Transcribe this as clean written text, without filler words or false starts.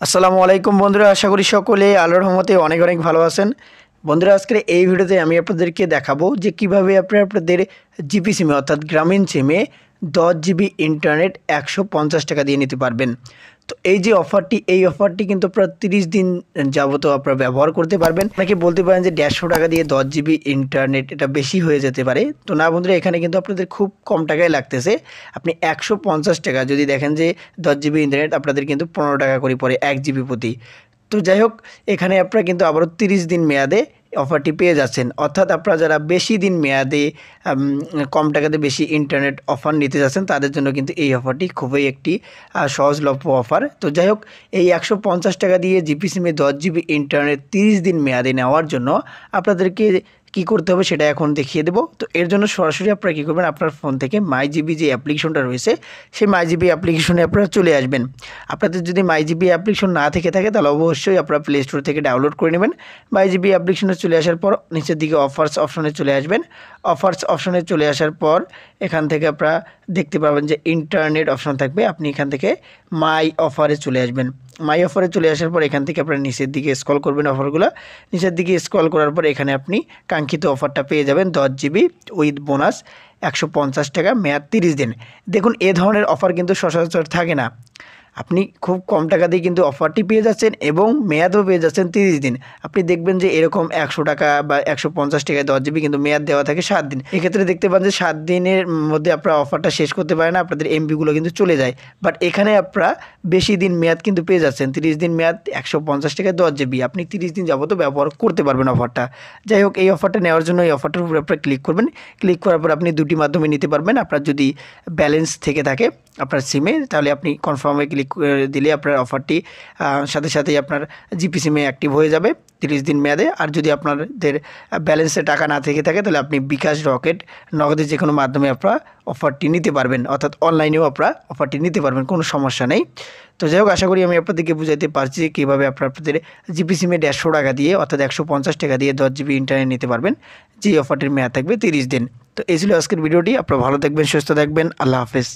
আসসালামু আলাইকুম বন্ধুরা, আশা করি সকলে আল্লাহর রহমতে অনেক অনেক ভালো আছেন। বন্ধুরা, আজকের এই ভিডিওতে আমি আপনাদেরকে দেখাবো যে কিভাবে আপনারা আপনাদের জিপি সিমে অর্থাৎ গ্রামীণ সিমে 10 জিবি ইন্টারনেট 150 টাকা দিয়ে নিতে পারবেন। তো এই যে অফারটি, এই অফারটি কিন্তু আপনারা 30 দিন যাবত আপনারা ব্যবহার করতে পারবেন। অনেকে বলতে পারেন যে 150 টাকা দিয়ে 10 জিবি ইন্টারনেট এটা বেশি হয়ে যেতে পারে। তো না বন্ধুরা, এখানে কিন্তু আপনাদের খুব কম টাকায় লাগতেছে। আপনি 150 টাকা যদি দেখেন যে 10 জিবি ইন্টারনেট আপনাদের কিন্তু 15 টাকা করে পড়ে 1 জিবি প্রতি। তো যাই হোক, এখানে আপনারা কিন্তু আবারও 30 দিন মেয়াদে অফারটি পেয়ে যাচ্ছেন। অর্থাৎ আপনারা যারা বেশি দিন মেয়াদে কম টাকাতে বেশি ইন্টারনেট অফার নিতে যাচ্ছেন তাদের জন্য কিন্তু এই অফারটি খুবই একটি সহজলভ্য অফার। তো যাই হোক, এই 150 টাকা দিয়ে জিপি সিমে 10 জিবি ইন্টারনেট 30 দিন মেয়াদে নেওয়ার জন্য আপনাদেরকে কী করতে হবে সেটা এখন দেখিয়ে দেবো। তো এর জন্য সরাসরি আপনারা কী করবেন, আপনার ফোন থেকে মাই জিবি যে অ্যাপ্লিকেশনটা রয়েছে সেই মাই জিবি অ্যাপ্লিকেশনে আপনারা চলে আসবেন। আপনাদের যদি মাই জিবি অ্যাপ্লিকেশন না থেকে থাকে তাহলে অবশ্যই আপনারা প্লে স্টোর থেকে ডাউনলোড করে নেবেন। মাই জিবি অ্যাপ্লিকেশনে চলে আসার পর নিচের দিকে অফার্স অপশনে চলে আসবেন। অফার্স অপশনে চলে আসার পর এখান থেকে আপনারা দেখতে পাবেন যে ইন্টারনেট অপশন থাকবে। আপনি এখান থেকে মাই অফারে চলে আসবেন। মাই অফারে চলে আসার পর এখান থেকে আপনারা নিচের দিকে স্ক্রল করবেন। অফারগুলো নিচের দিকে স্ক্রল করার পর এখানে আপনি কাঙ্ক্ষিত অফারটা পেয়ে যাবেন, 10 জিবি উইথ বোনাস 150 টাকা, মেয়াদ 30 দিন। দেখুন, এ ধরনের অফার কিন্তু সচরাচর থাকে না। আপনি খুব কম টাকা দিয়ে কিন্তু অফারটি পেয়ে যাচ্ছেন এবং মেয়াদও পেয়ে যাচ্ছেন 30 দিন। আপনি দেখবেন যে এরকম 100 টাকা বা 150 টাকায় 10 জিবি কিন্তু মেয়াদ দেওয়া থাকে 7 দিন। এক্ষেত্রে দেখতে পান যে 7 দিনের মধ্যে আপনারা অফারটা শেষ করতে পারেন না, আপনাদের এমবিগুলো কিন্তু চলে যায়। বাট এখানে আপনারা বেশি দিন মেয়াদ কিন্তু পেয়ে যাচ্ছেন, 30 দিন মেয়াদ 150 টাকায় 10 জিবি আপনি 30 দিন যাবত ব্যবহার করতে পারবেন অফারটা। যাই হোক, এই অফারটা নেওয়ার জন্য এই অফারটার উপরে আপনারা ক্লিক করবেন। ক্লিক করার পর আপনি দুটি মাধ্যমে নিতে পারবেন। আপনার যদি ব্যালেন্স থেকে থাকে আপনার সিমে তাহলে আপনি কনফার্মে ক্লিক করে দিলে আপনার অফারটি সাথে সাথেই আপনার জিপি সিমে অ্যাক্টিভ হয়ে যাবে 30 দিন মেয়াদে। আর যদি আপনাদের ব্যালেন্সে টাকা না থেকে থাকে তাহলে আপনি বিকাশ, রকেট, নগদের যে কোনো মাধ্যমে আপনারা অফারটি নিতে পারবেন, অর্থাৎ অনলাইনেও আপনারা অফারটি নিতে পারবেন, কোনো সমস্যা নেই। তো যাই হোক, আশা করি আমি আপনাদেরকে বুঝাইতে পারছি যে কীভাবে আপনাদের জিপি সিমে 150 টাকা দিয়ে অর্থাৎ 150 টাকা দিয়ে 10 জিবি ইন্টারনেট নিতে পারবেন, যে অফারটির মেয়াদ থাকবে 30 দিন। তো এই ছিল আজকের ভিডিওটি। আপনারা ভালো থাকবেন, সুস্থ থাকবেন। আল্লাহ হাফেজ।